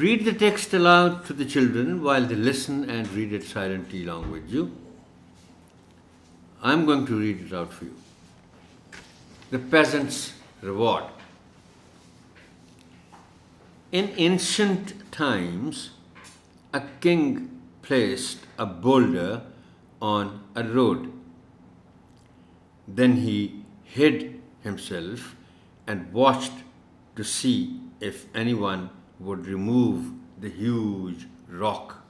Read the text aloud to the children while they listen and read it silently along with you. I'm going to read it out for you. The Peasant's Reward. In ancient times, a king placed a boulder on a road. Then he hid himself and watched to see if anyone would remove the huge rock.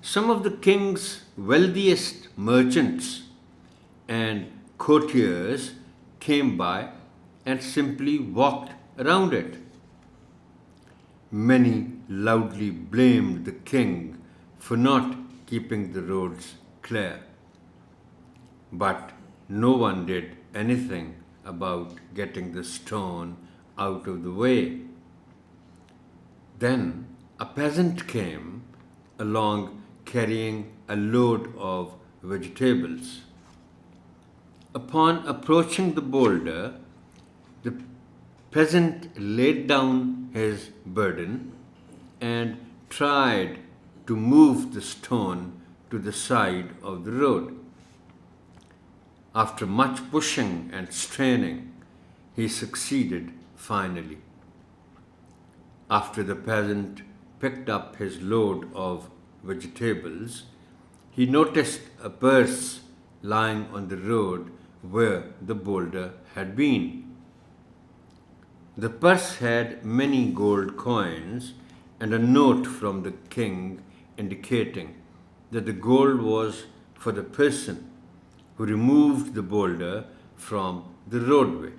Some of the king's wealthiest merchants and courtiers came by and simply walked around it. Many loudly blamed the king for not keeping the roads clear. But no one did anything about getting the stone out of the way. Then a peasant came along carrying a load of vegetables. Upon approaching the boulder, the peasant laid down his burden and tried to move the stone to the side of the road. After much pushing and straining, he succeeded finally. After the peasant picked up his load of vegetables, he noticed a purse lying on the road where the boulder had been. The purse had many gold coins and a note from the king indicating that the gold was for the person who removed the boulder from the roadway.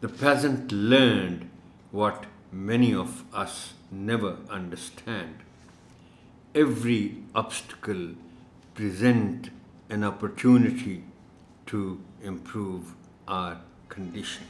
The peasant learned what many of us never understand. Every obstacle presents an opportunity to improve our condition.